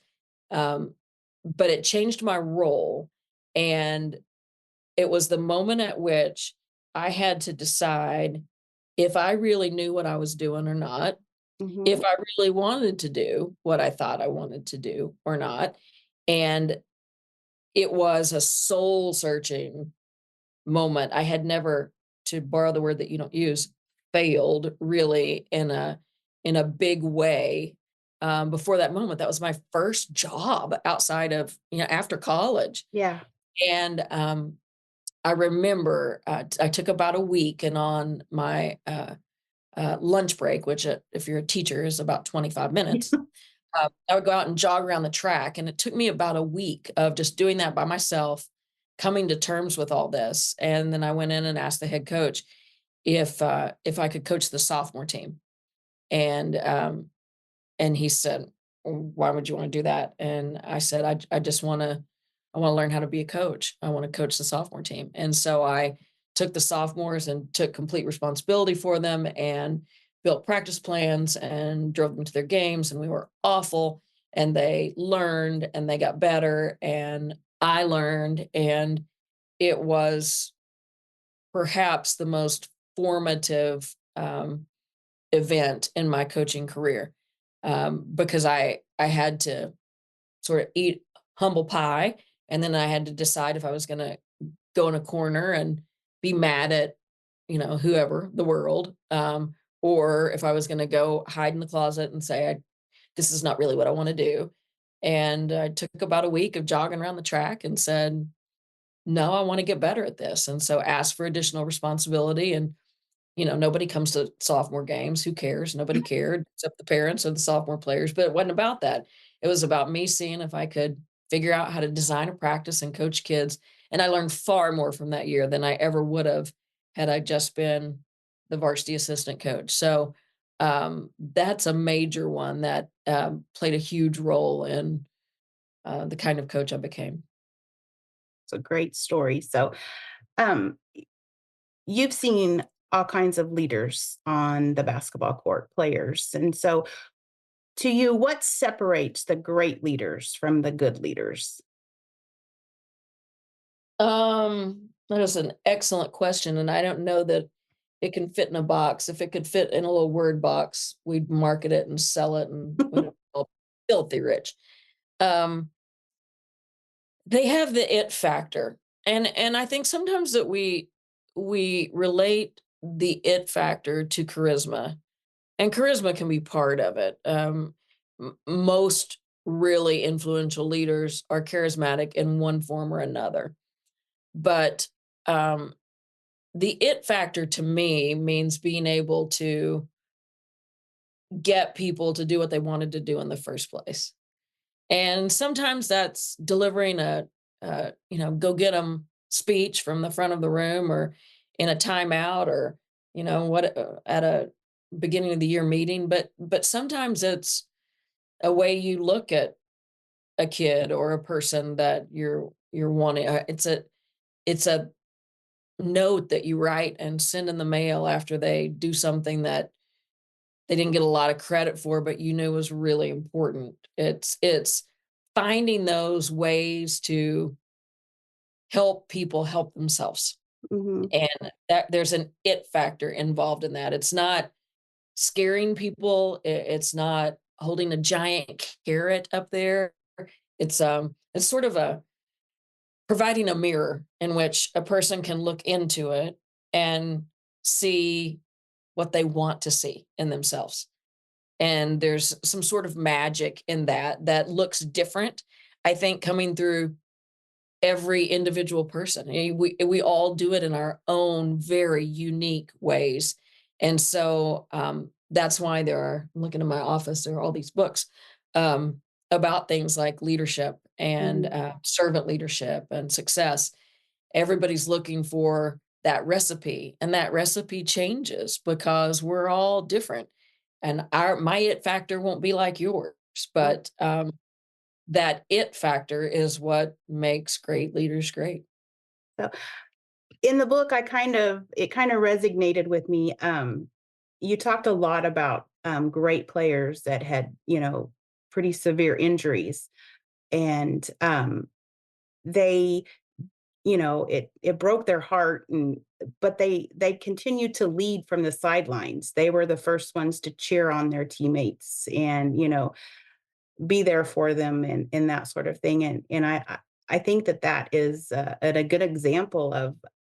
um, but it changed my role. And it was the moment at which I had to decide if I really knew what I was doing or not, if Mhm. I really wanted to do what I thought I wanted to do or not. And it was a soul searching moment. I had never, to borrow the word that you don't use, failed really in a big way. Before that moment, that was my first job outside of, after college. Yeah. And I remember I took about a week, and on my lunch break, which if you're a teacher is about 25 minutes, I would go out and jog around the track. And it took me about a week of just doing that by myself, coming to terms with all this. And then I went in and asked the head coach if I could coach the sophomore team. And and he said, "Why would you want to do that?" And I said, I just want to learn how to be a coach. I want to coach the sophomore team." And so I took the sophomores and took complete responsibility for them and built practice plans and drove them to their games. And we were awful. And they learned and they got better. And I learned. And it was perhaps the most formative event in my coaching career, because I had to sort of eat humble pie, and then I had to decide if I was going to go in a corner and be mad at whoever, the world, or if I was going to go hide in the closet and say, this is not really what I want to do. And I took about a week of jogging around the track and said, no, I want to get better at this. And so asked for additional responsibility. And nobody comes to sophomore games. Who cares? Nobody cared except the parents of the sophomore players. But it wasn't about that. It was about me seeing if I could figure out how to design a practice and coach kids. And I learned far more from that year than I ever would have had I just been the varsity assistant coach. So that's a major one that played a huge role in the kind of coach I became. It's a great story. So, um, you've seen all kinds of leaders on the basketball court, players. And so, to you, what separates the great leaders from the good leaders? That is an excellent question, and I don't know that it can fit in a box. If it could fit in a little word box, we'd market it and sell it, and we'd all be filthy rich. Um, they have the it factor, and I think sometimes that we relate the it factor to charisma, and charisma can be part of it. Most really influential leaders are charismatic in one form or another, but um, the it factor to me means being able to get people to do what they wanted to do in the first place. And sometimes that's delivering go get them speech from the front of the room, or in a timeout, or, at a beginning of the year meeting. But sometimes it's a way you look at a kid or a person that you're wanting. It's a note that you write and send in the mail after they do something that they didn't get a lot of credit for, but you knew was really important. It's finding those ways to help people help themselves. Hmm. And that there's an it factor involved in that. It's not scaring people. It's not holding a giant carrot up there. It's sort of a providing a mirror in which a person can look into it and see what they want to see in themselves. And there's some sort of magic in that looks different, I think, coming through every individual person. We all do it in our own very unique ways. And so that's why I'm looking in my office, there are all these books about things like leadership and Hmm. servant leadership and success. Everybody's looking for that recipe, and that recipe changes because we're all different. And my it factor won't be like yours, Right. but that it factor is what makes great leaders great. So in the book, it kind of resonated with me. You talked a lot about great players that had, pretty severe injuries, and they, it broke their heart, and but they continued to lead from the sidelines. They were the first ones to cheer on their teammates, and be there for them, and that sort of thing. And I think that is a good example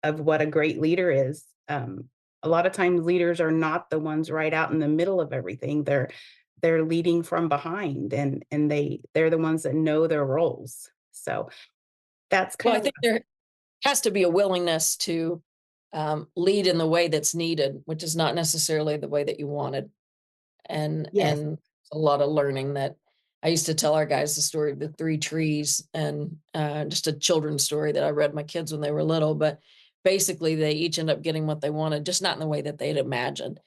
of what a great leader is. A lot of times leaders are not the ones right out in the middle of everything. They're leading from behind, and they're the ones that know their roles. So that's Well, kind I of think there has to be a willingness to lead in the way that's needed, which is not necessarily the way that you wanted. yes. And a lot of learning that I used to tell our guys the story of the three trees, and just a children's story that I read my kids when they were little. But basically, they each end up getting what they wanted, just not in the way that they'd imagined.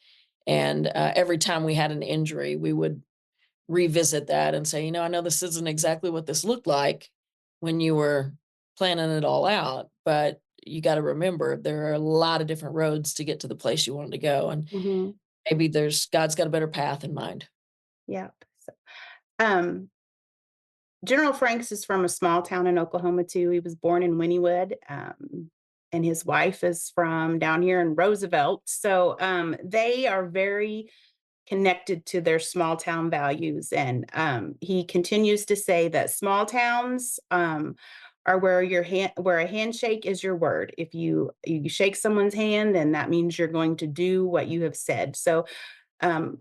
And every time we had an injury, we would revisit that and say, I know this isn't exactly what this looked like when you were planning it all out, but you got to remember there are a lot of different roads to get to the place you wanted to go. And Hmm. maybe God's got a better path in mind. Yeah. So, um, General Franks is from a small town in Oklahoma too. He was born in Wynnewood, and his wife is from down here in Roosevelt. So they are very connected to their small town values. And he continues to say that small towns are where a handshake is your word. If you shake someone's hand, then that means you're going to do what you have said. So um,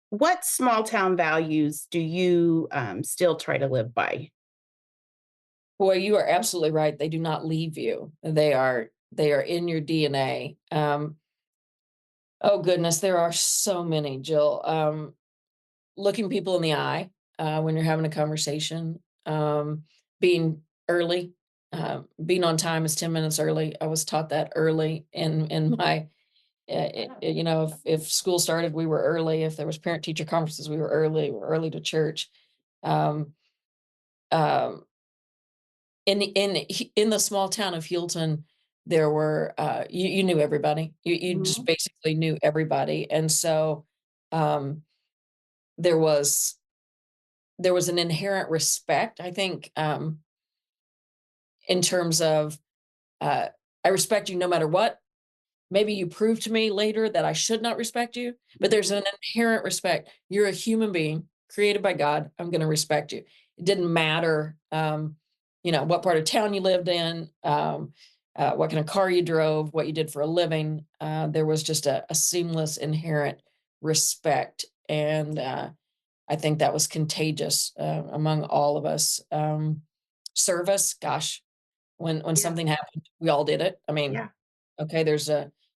what small town values do you still try to live by? Boy, you are absolutely right. They do not leave you. They are in your DNA. Oh goodness, there are so many, Jill. Looking people in the eye when you're having a conversation, being early, being on time is 10 minutes early. I was taught that early in my, if school started, we were early. If there was parent teacher conferences, we were early. We were early to church. Um, um, in the small town of Hilton, there were you knew everybody. You just Mhm. basically knew everybody, and so um, there was there was an inherent respect, I think, in terms of I respect you no matter what. Maybe you prove to me later that I should not respect you, but there's an inherent respect. You're a human being created by God. I'm going to respect you. It didn't matter, what part of town you lived in, what kind of car you drove, what you did for a living. There was just a seamless, inherent respect. And I think that was contagious among all of us. Service, gosh, when Yeah. something happened, we all did it. I mean, Yeah. okay,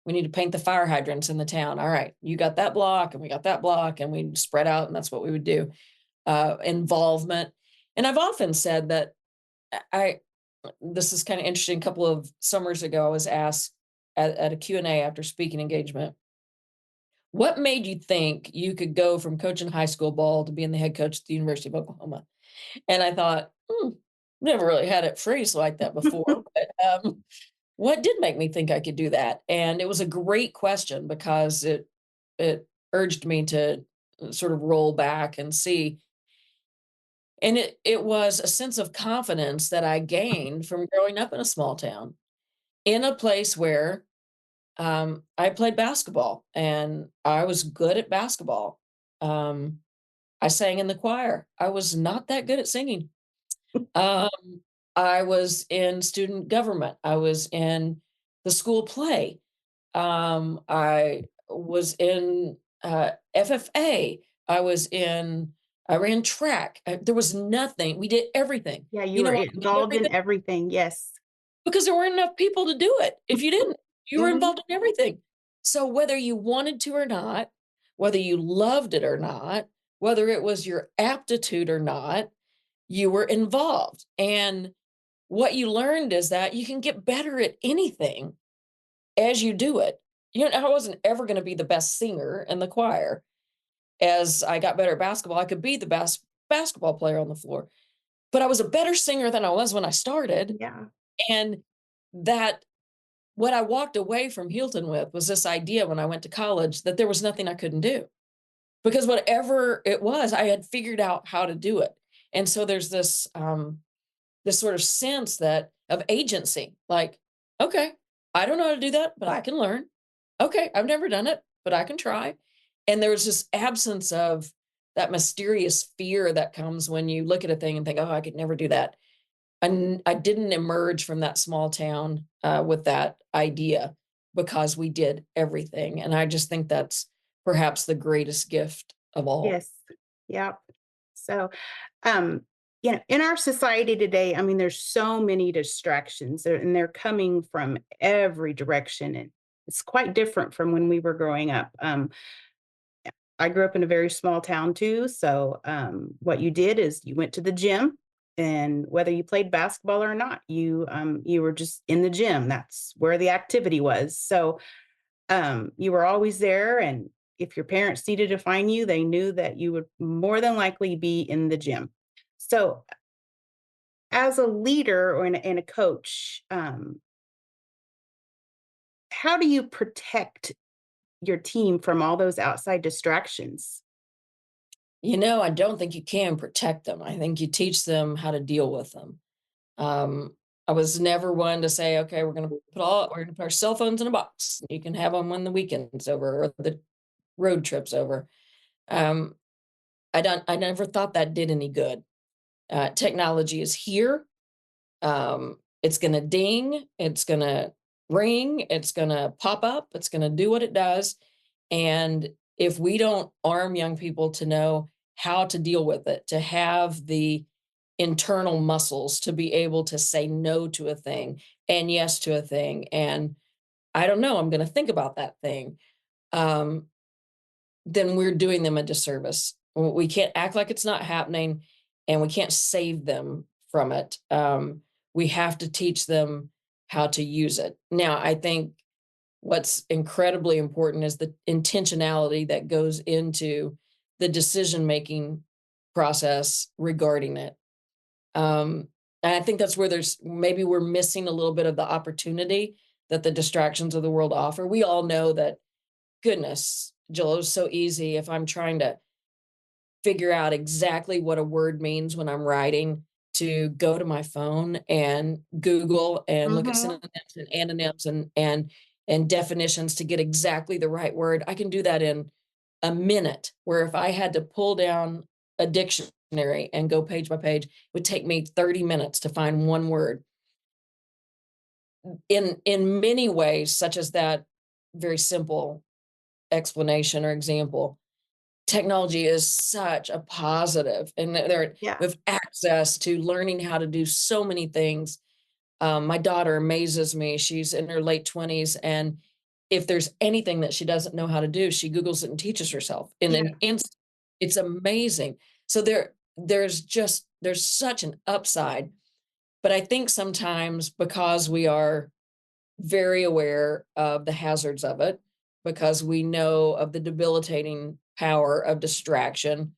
we need to paint the fire hydrants in the town. All right, you got that block and we got that block, and we spread out, and that's what we would do. Involvement. And I've often said that this is kind of interesting. A couple of summers ago, I was asked at a Q&A after speaking engagement, what made you think you could go from coaching high school ball to being the head coach at the University of Oklahoma? And I thought, never really had it phrased like that before, but what did make me think I could do that? And it was a great question because it urged me to sort of roll back and see. And it was a sense of confidence that I gained from growing up in a small town, in a place where I played basketball and I was good at basketball. I sang in the choir. I was not that good at singing. Um, I was in student government. I was in the school play. I was in FFA. I ran track. There was nothing. We did everything. Yeah, you You were know why we did involved in everything? everything. Yes. Because there weren't enough people to do it. If you didn't, you were Mhm. involved in everything. So whether you wanted to or not, whether you loved it or not, whether it was your aptitude or not, you were involved. And what you learned is that you can get better at anything as you do it. I wasn't ever going to be the best singer in the choir. As I got better at basketball, I could be the best basketball player on the floor. But I was a better singer than I was when I started. Yeah. And that what I walked away from Hilton with was this idea when I went to college that there was nothing I couldn't do. Because whatever it was, I had figured out how to do it. And so there's this sort of sense of agency, like, okay, I don't know how to do that, but I can learn. Okay, I've never done it, but I can try. And there was this absence of that mysterious fear that comes when you look at a thing and think, oh, I could never do that. And I didn't emerge from that small town with that idea because we did everything. And I just think that's perhaps the greatest gift of all. Yes. Yep. So, um, in our society today, I mean, there's so many distractions and they're coming from every direction. And it's quite different from when we were growing up. I grew up in a very small town too. So, what you did is you went to the gym, and whether you played basketball or not, you were just in the gym. That's where the activity was. So, you were always there, and if your parents needed to find you, they knew that you would more than likely be in the gym. So, as a leader and a coach, how do you protect your team from all those outside distractions? I don't think you can protect them. I think you teach them how to deal with them. Um, I was never one to say, okay, we're gonna put our cell phones in a box. You can have them when the weekend's over or the road trip's over. Um, I never thought that did any good. Technology is here. It's gonna ding, it's gonna ring, it's gonna pop up, it's gonna do what it does. And if we don't arm young people to know how to deal with it, to have the internal muscles to be able to say no to a thing and yes to a thing, and I don't know, I'm going to think about that thing, um, then we're doing them a disservice. We can't act like it's not happening, and we can't save them from it. We have to teach them how to use it. Now, I think what's incredibly important is the intentionality that goes into the decision making process regarding it. And I think that's where maybe we're missing a little bit of the opportunity that the distractions of the world offer. We all know that, goodness, Jill, it's so easy if I'm trying to figure out exactly what a word means when I'm writing. to go to my phone and Google and look at Mm-hmm. synonyms and antonyms and definitions to get exactly the right word. I can do that in a minute, where if I had to pull down a dictionary and go page by page, it would take me 30 minutes to find one word. In many ways, such as that very simple explanation or example, technology is such a positive, and there Yeah. with access to learning how to do so many things. My daughter amazes me. She's in her late 20s, and if there's anything that she doesn't know how to do, she Googles it and teaches herself in Yeah. an instant. It's amazing. So there's such an upside, but I think sometimes because we are very aware of the hazards of it, because we know of the debilitating power of distraction,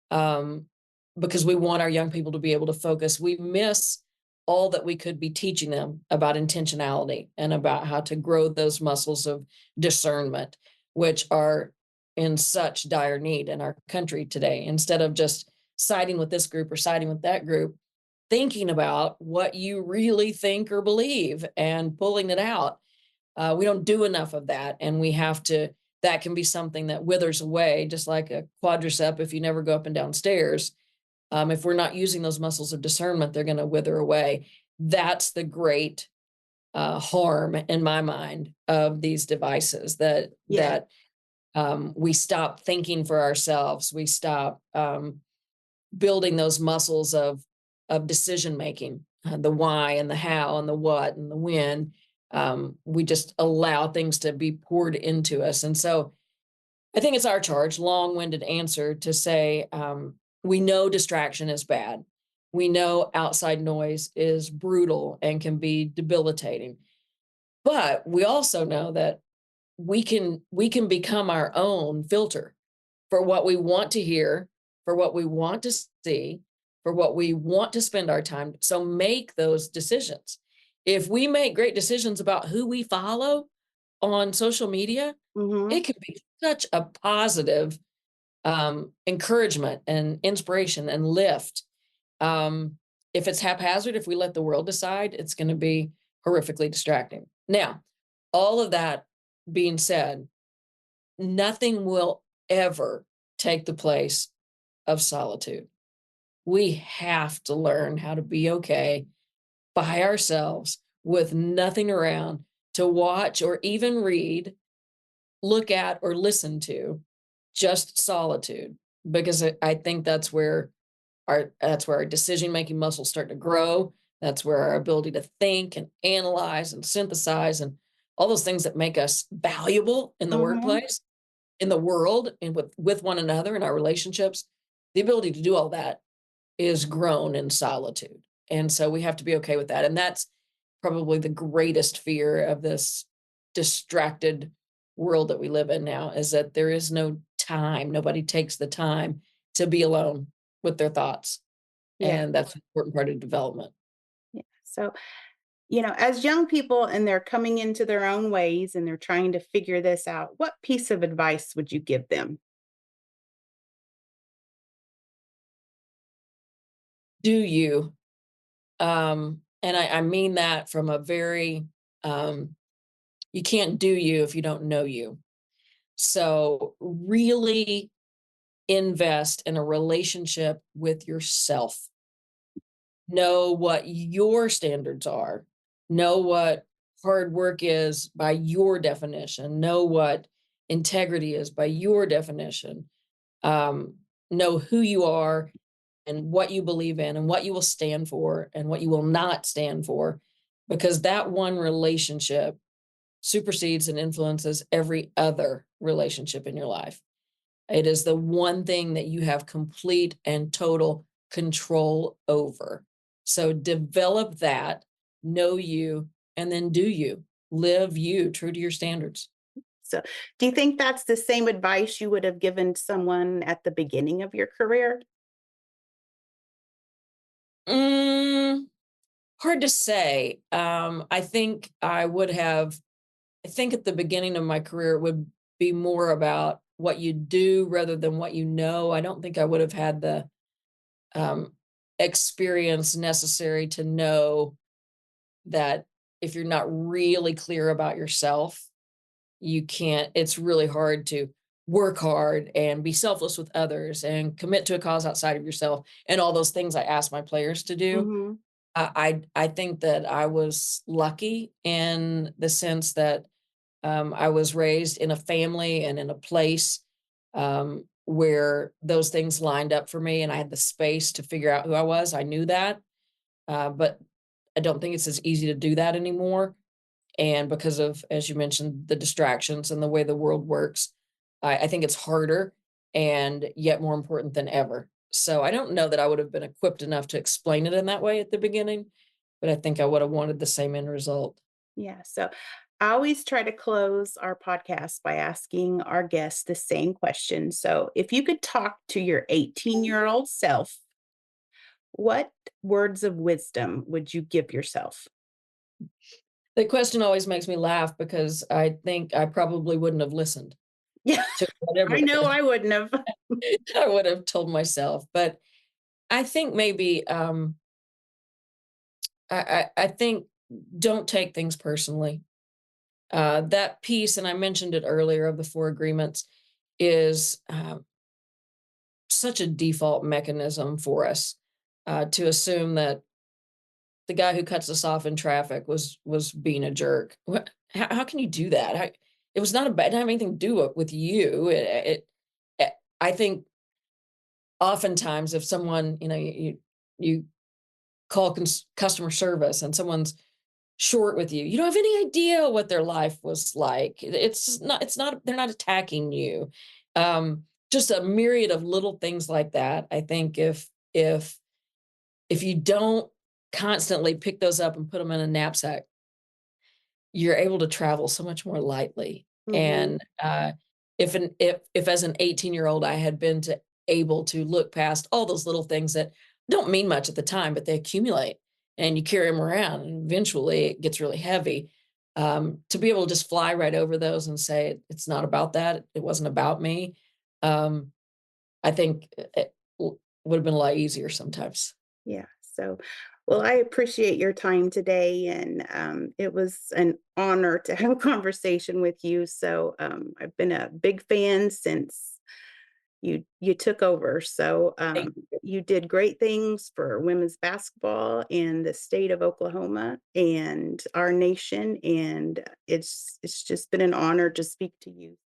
um, because we want our young people to be able to focus, we miss all that we could be teaching them about intentionality and about how to grow those muscles of discernment, which are in such dire need in our country today. Instead of just siding with this group or siding with that group, thinking about what you really think or believe and pulling it out. We don't do enough of that, and we have to. That can be something that withers away, just like a quadricep. If you never go up and down stairs, if we're not using those muscles of discernment, they're going to wither away. That's the great harm, in my mind, of these devices. Yeah. We stop thinking for ourselves. We stop building those muscles of decision making, the why and the how and the what and the when. We just allow things to be poured into us. And so I think it's our charge, long-winded answer, to say, we know distraction is bad. We know outside noise is brutal and can be debilitating. But we also know that we can become our own filter for what we want to hear, for what we want to see, for what we want to spend our time. So make those decisions. If we make great decisions about who we follow on social media, Mm-hmm. it can be such a positive encouragement and inspiration and lift. Um, if it's haphazard, if we let the world decide, it's going to be horrifically distracting. Now, all of that being said, nothing will ever take the place of solitude. We have to learn how to be okay by ourselves with nothing around to watch or even read, look at, or listen to, just solitude. Because I think that's where our decision making muscles start to grow. That's where our ability to think and analyze and synthesize and all those things that make us valuable in the Mm-hmm. workplace, in the world, and with one another in our relationships, the ability to do all that is grown in solitude. And so we have to be okay with that. And that's probably the greatest fear of this distracted world that we live in now, is that there is no time. Nobody takes the time to be alone with their thoughts. Yeah. And that's an important part of development. Yeah. So, as young people and they're coming into their own ways and they're trying to figure this out, what piece of advice would you give them? Do you? And I mean that from a very, you can't do you if you don't know you. So really invest in a relationship with yourself. Know what your standards are. Know what hard work is by your definition. Know what integrity is by your definition. Um, know who you are and what you believe in and what you will stand for and what you will not stand for, because that one relationship supersedes and influences every other relationship in your life. It is the one thing that you have complete and total control over. So develop that, know you, and then do you. Live you, true to your standards. So, do you think that's the same advice you would have given someone at the beginning of your career? Mm, hard to say. I think at the beginning of my career, it would be more about what you do rather than what you know. I don't think I would have had the um, experience necessary to know that if you're not really clear about yourself, it's really hard to work hard and be selfless with others and commit to a cause outside of yourself and all those things I ask my players to do. Mm-hmm. I think that I was lucky in the sense that I was raised in a family and in a place where those things lined up for me, and I had the space to figure out who I was. I knew that, but I don't think it's as easy to do that anymore. And because of, as you mentioned, the distractions and the way the world works, I think it's harder and yet more important than ever. So I don't know that I would have been equipped enough to explain it in that way at the beginning, but I think I would have wanted the same end result. Yeah. So I always try to close our podcast by asking our guests the same question. So if you could talk to your 18-year-old self, what words of wisdom would you give yourself? The question always makes me laugh because I think I probably wouldn't have listened Yeah, to whatever I know I wouldn't have. I would have told myself. But I think maybe I think don't take things personally. That piece, and I mentioned it earlier, of the 4 agreements, is such a default mechanism for us to assume that the guy who cuts us off in traffic was being a jerk. How can you do that? It was not a bad, it didn't have anything to do with you. I think oftentimes if someone, you call customer service and someone's short with you, you don't have any idea what their life was like. They're not attacking you. Just a myriad of little things like that. I think if you don't constantly pick those up and put them in a knapsack, you're able to travel so much more lightly. Mhm. And if as an 18-year-old I had been able to look past all those little things that don't mean much at the time, but they accumulate and you carry them around, and eventually it gets really heavy. To be able to just fly right over those and say it's not about that, it wasn't about me. I think it would have been a lot easier sometimes. Yeah. So, well, I appreciate your time today, and it was an honor to have a conversation with you. So, I've been a big fan since you took over. So, you did great things for women's basketball in the state of Oklahoma and our nation, and it's just been an honor to speak to you.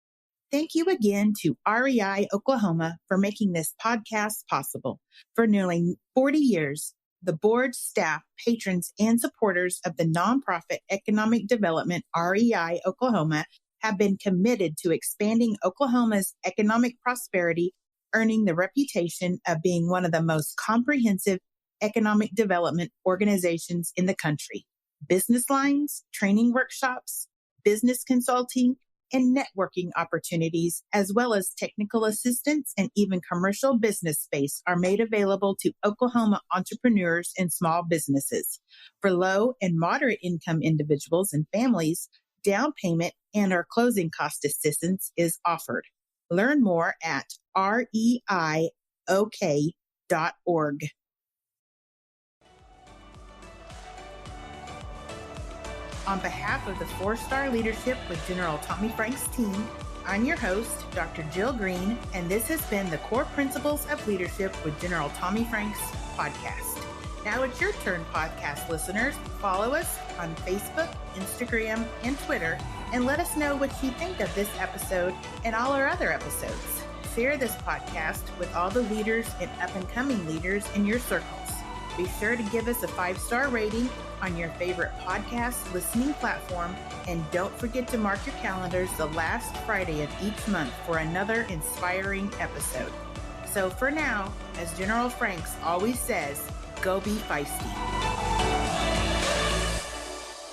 Thank you again to REI Oklahoma for making this podcast possible. For nearly 40 years, the board, staff, patrons, and supporters of the nonprofit economic development REI Oklahoma have been committed to expanding Oklahoma's economic prosperity, earning the reputation of being one of the most comprehensive economic development organizations in the country. Business lines, training workshops, business consulting, and networking opportunities, as well as technical assistance and even commercial business space, are made available to Oklahoma entrepreneurs and small businesses. For low and moderate income individuals and families, down payment and or closing cost assistance is offered. Learn more at reiok.org. On behalf of the 4-Star Leadership with General Tommy Franks team, I'm your host, Dr. Jill Green, and this has been the Core Principles of Leadership with General Tommy Franks podcast. Now it's your turn, podcast listeners. Follow us on Facebook, Instagram, and Twitter, and let us know what you think of this episode and all our other episodes. Share this podcast with all the leaders and up-and-coming leaders in your circles. Be sure to give us a 5-star rating on your favorite podcast listening platform, and don't forget to mark your calendars the last Friday of each month for another inspiring episode. So for now, as General Franks always says, go be feisty.